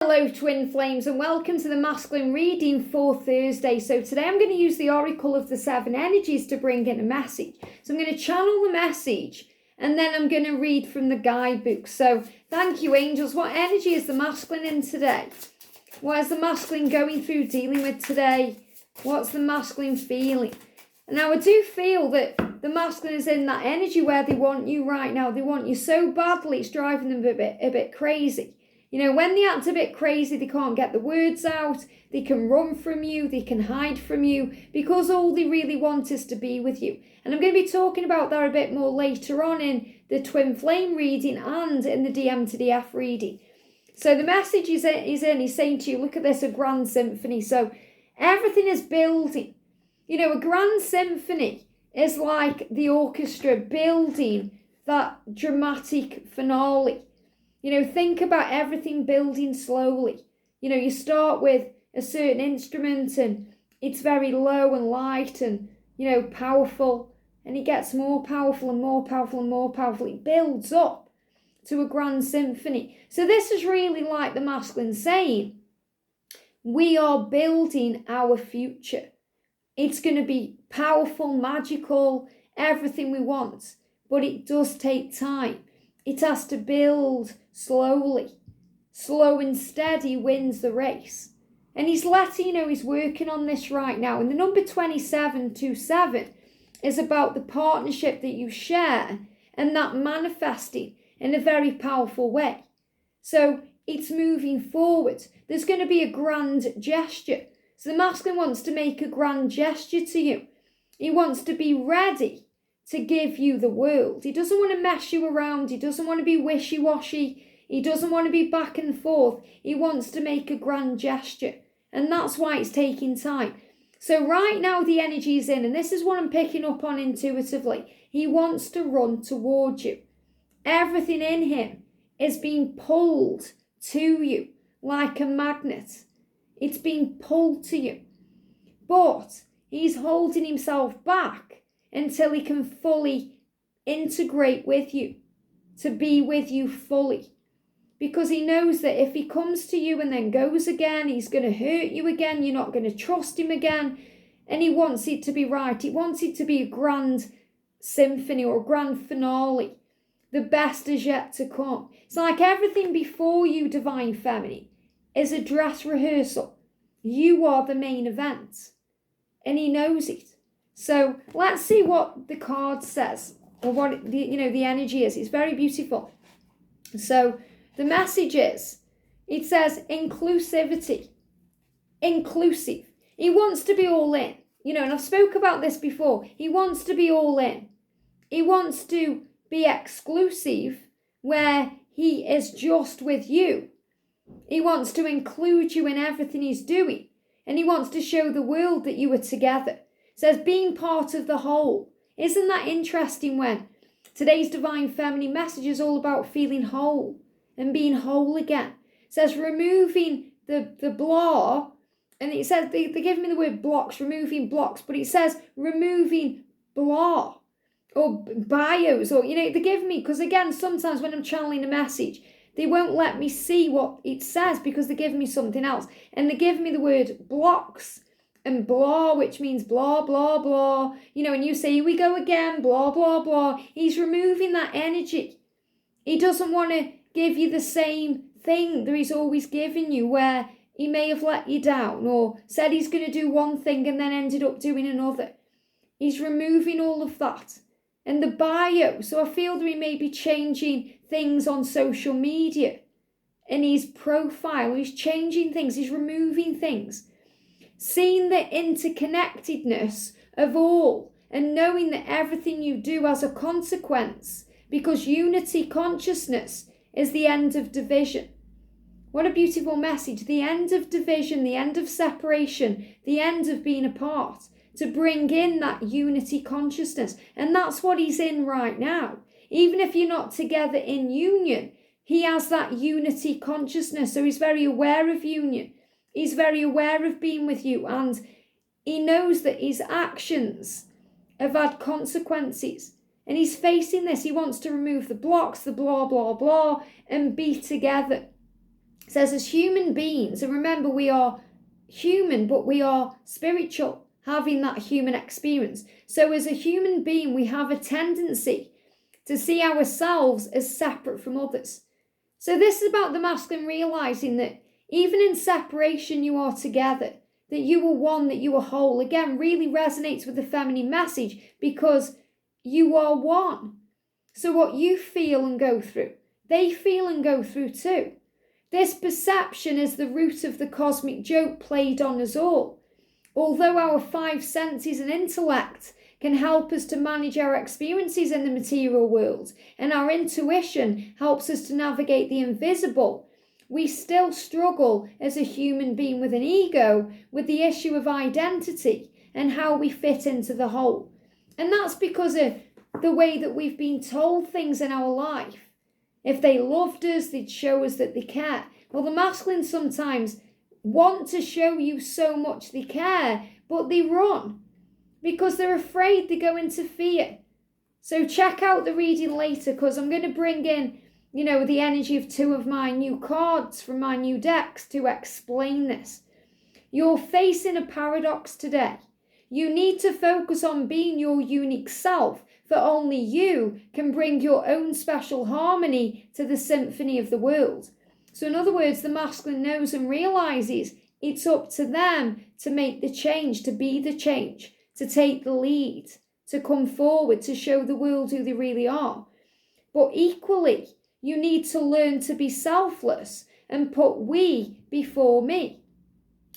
Hello twin flames and welcome to the masculine reading for Thursday. So today I'm going to use the oracle of the seven energies to bring in a message. So I'm going to channel the message and then I'm going to read from the guidebook. So thank you angels. What energy is the masculine in today? What is the masculine going through, dealing with today? What's the masculine feeling? Now I do feel that the masculine is in that energy where they want you right now. They want you so badly it's driving them a bit crazy. You know, when they act a bit crazy, they can't get the words out, they can run from you, they can hide from you, because all they really want is to be with you. And I'm going to be talking about that a bit more later on in the twin flame reading and in the DM to DF reading. So the message he's saying to you, look at this, a grand symphony. So everything is building. You know, a grand symphony is like the orchestra building that dramatic finale. You know, think about everything building slowly. You know, you start with a certain instrument and it's very low and light and, you know, powerful. And it gets more powerful and more powerful and more powerful. It builds up to a grand symphony. So this is really like the masculine saying, we are building our future. It's going to be powerful, magical, everything we want. But it does take time. It has to build slowly. Slow and steady wins the race. And he's letting you know he's working on this right now. And the number 2727 is about the partnership that you share and that manifesting in a very powerful way. So it's moving forward. There's going to be a grand gesture. So the masculine wants to make a grand gesture to you. He wants to be ready to give you the world. He doesn't want to mess you around. He doesn't want to be wishy-washy. He doesn't want to be back and forth. He wants to make a grand gesture. And that's why it's taking time. So right now the energy is in, and this is what I'm picking up on intuitively. He wants to run towards you. Everything in him is being pulled to you like a magnet. It's being pulled to you. But he's holding himself back until he can fully integrate with you, to be with you fully. Because he knows that if he comes to you and then goes again, he's going to hurt you again, you're not going to trust him again, and he wants it to be right. He wants it to be a grand symphony or a grand finale. The best is yet to come. It's like everything before you, Divine Feminine, is a dress rehearsal. You are the main event, and he knows it. So let's see what the card says, or what the energy is. It's very beautiful. So the message is, it says inclusivity, inclusive. He wants to be all in, and I've spoke about this before. He wants to be all in. He wants to be exclusive where he is just with you. He wants to include you in everything he's doing, and he wants to show the world that you are together. Says being part of the whole. Isn't that interesting when today's Divine Feminine message is all about feeling whole and being whole again. It says removing the blah, and it says, they give me the word blocks, removing blocks, but it says removing blah or bios, or, they give me, because again, sometimes when I'm channeling a message, they won't let me see what it says because they give me something else. And they give me the word blocks and blah, which means blah, blah, blah. And you say, here we go again, blah, blah, blah. He's removing that energy. He doesn't want to give you the same thing that he's always given you, where he may have let you down or said he's going to do one thing and then ended up doing another. He's removing all of that. And the bio, so I feel that he may be changing things on social media. In his profile, he's changing things, he's removing things. Seeing the interconnectedness of all and knowing that everything you do has a consequence, because unity consciousness is the end of division. What a beautiful message. The end of division, the end of separation, the end of being apart, to bring in that unity consciousness. And that's what he's in right now. Even if you're not together in union, he has that unity consciousness. So he's very aware of union. He's very aware of being with you, and he knows that his actions have had consequences. And he's facing this. He wants to remove the blocks, the blah, blah, blah, and be together. It says as human beings, and remember we are human, but we are spiritual, having that human experience. So as a human being, we have a tendency to see ourselves as separate from others. So this is about the masculine realizing that even in separation, you are together, that you are one, that you are whole. Again, really resonates with the feminine message because you are one. So what you feel and go through, they feel and go through too. This perception is the root of the cosmic joke played on us all. Although our five senses and intellect can help us to manage our experiences in the material world, and our intuition helps us to navigate the invisible, we still struggle as a human being with an ego with the issue of identity and how we fit into the whole. And that's because of the way that we've been told things in our life. If they loved us, they'd show us that they care. Well, the masculine sometimes want to show you so much they care, but they run because they're afraid they go into fear. So check out the reading later because I'm going to bring in, the energy of two of my new cards from my new decks to explain this. You're facing a paradox today. You need to focus on being your unique self, for only you can bring your own special harmony to the symphony of the world. So in other words, the masculine knows and realizes it's up to them to make the change, to be the change, to take the lead, to come forward, to show the world who they really are. But equally, you need to learn to be selfless and put we before me.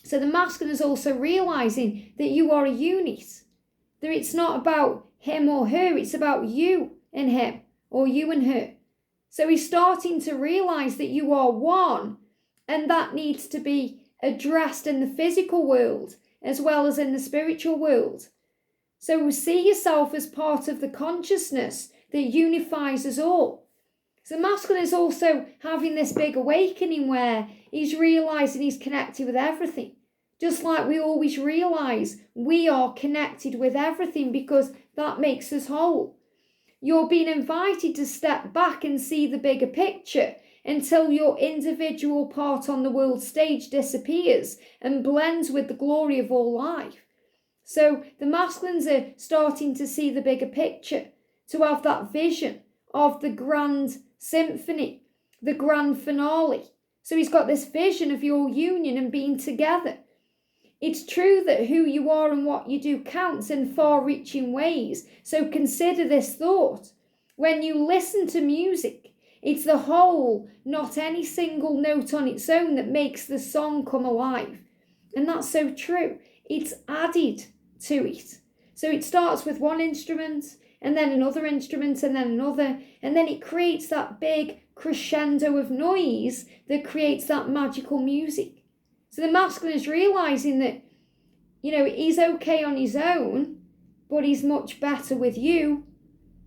So the masculine is also realizing that you are a unit, that it's not about him or her, it's about you and him, or you and her. So he's starting to realize that you are one, and that needs to be addressed in the physical world as well as in the spiritual world. So see yourself as part of the consciousness that unifies us all. So masculine is also having this big awakening where he's realizing he's connected with everything. Just like we always realize we are connected with everything because that makes us whole. You're being invited to step back and see the bigger picture until your individual part on the world stage disappears and blends with the glory of all life. So the masculines are starting to see the bigger picture, to have that vision of the grand symphony, the grand finale. So he's got this vision of your union and being together. It's true that who you are and what you do counts in far-reaching ways. So consider this thought. When you listen to music, it's the whole, not any single note on its own that makes the song come alive. And that's so true. It's added to it. So it starts with one instrument, and then another instrument, and then another, and then it creates that big crescendo of noise that creates that magical music. So the masculine is realizing that, he's okay on his own, but he's much better with you.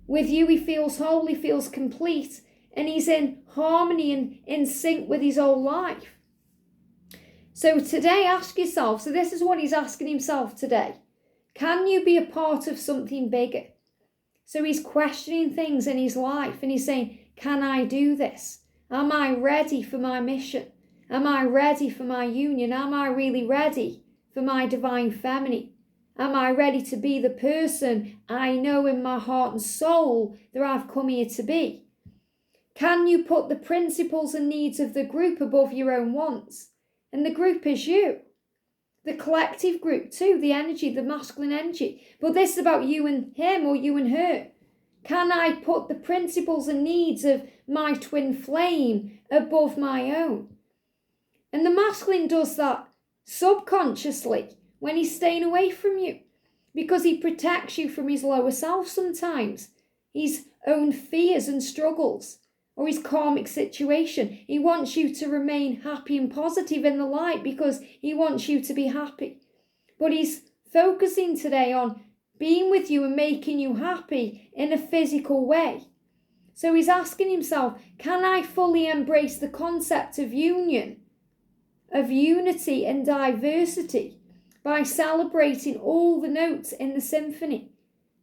With you, he feels whole, he feels complete, and he's in harmony and in sync with his whole life. So today, ask yourself, so this is what he's asking himself today. Can you be a part of something bigger? So he's questioning things in his life and he's saying, can I do this? Am I ready for my mission? Am I ready for my union? Am I really ready for my divine feminine? Am I ready to be the person I know in my heart and soul that I've come here to be? Can you put the principles and needs of the group above your own wants? And the group is you. The collective group too, the energy, the masculine energy. But this is about you and him or you and her. Can I put the principles and needs of my twin flame above my own? And the masculine does that subconsciously when he's staying away from you because he protects you from his lower self sometimes, his own fears and struggles, or his karmic situation. He wants you to remain happy and positive in the light because he wants you to be happy. But he's focusing today on being with you and making you happy in a physical way. So he's asking himself, can I fully embrace the concept of union, of unity and diversity by celebrating all the notes in the symphony?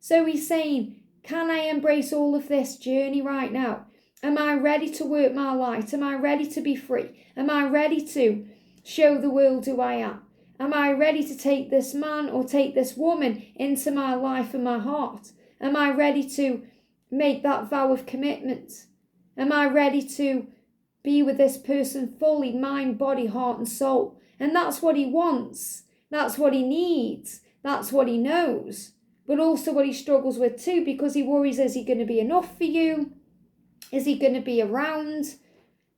So he's saying, can I embrace all of this journey right now? Am I ready to work my light? Am I ready to be free? Am I ready to show the world who I am? Am I ready to take this man or take this woman into my life and my heart? Am I ready to make that vow of commitment? Am I ready to be with this person fully, mind, body, heart and soul? And that's what he wants. That's what he needs. That's what he knows. But also what he struggles with too, because he worries, is he going to be enough for you? Is he going to be around?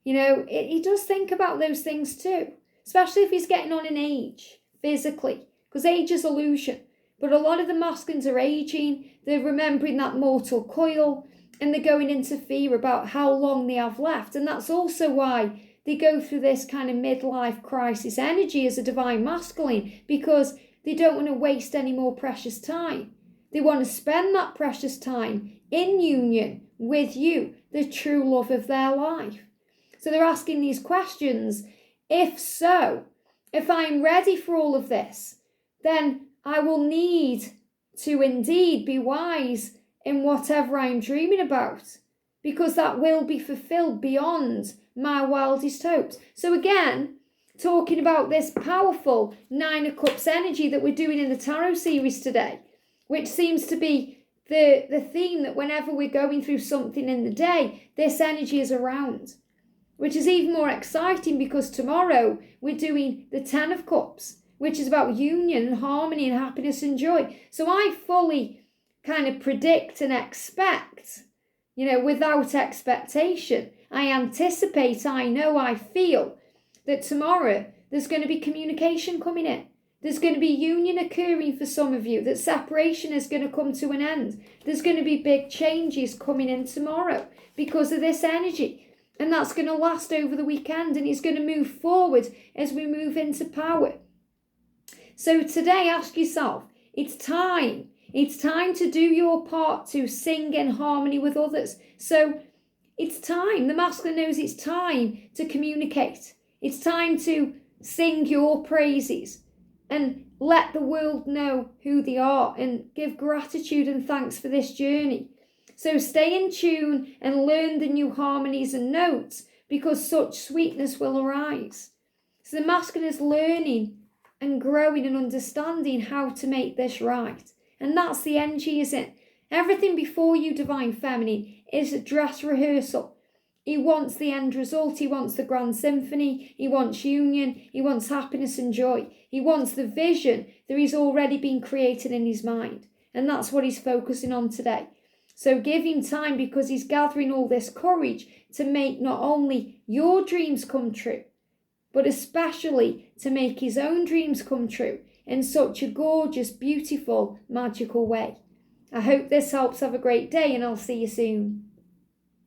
You know, he does think about those things too, especially if he's getting on in age, physically, because age is illusion. But a lot of the masculines are aging, they're remembering that mortal coil, and they're going into fear about how long they have left. And that's also why they go through this kind of midlife crisis energy as a divine masculine, because they don't want to waste any more precious time. They want to spend that precious time in union with you, the true love of their life. So they're asking these questions. If so, if I'm ready for all of this, then I will need to indeed be wise in whatever I'm dreaming about, because that will be fulfilled beyond my wildest hopes. So again, talking about this powerful Nine of Cups energy that we're doing in the Tarot series today, which seems to be the theme that whenever we're going through something in the day, this energy is around, which is even more exciting because tomorrow we're doing the Ten of Cups, which is about union and harmony and happiness and joy. So I fully kind of predict and expect, you know, without expectation. I anticipate, I know, I feel that tomorrow there's going to be communication coming in. There's going to be union occurring for some of you, that separation is going to come to an end. There's going to be big changes coming in tomorrow because of this energy. And that's going to last over the weekend, and it's going to move forward as we move into power. So today, ask yourself, it's time. It's time to do your part to sing in harmony with others. So it's time. The masculine knows it's time to communicate. It's time to sing your praises and let the world know who they are and give gratitude and thanks for this journey. So stay in tune and learn the new harmonies and notes, because such sweetness will arise. So the masculine is learning and growing and understanding how to make this right. And that's the energy, isn't it? Everything before you, divine feminine, is a dress rehearsal. He wants the end result. He wants the grand symphony. He wants union. He wants happiness and joy. He wants the vision that he's already been created in his mind. And that's what he's focusing on today. So give him time, because he's gathering all this courage to make not only your dreams come true, but especially to make his own dreams come true in such a gorgeous, beautiful, magical way. I hope this helps. Have a great day, and I'll see you soon.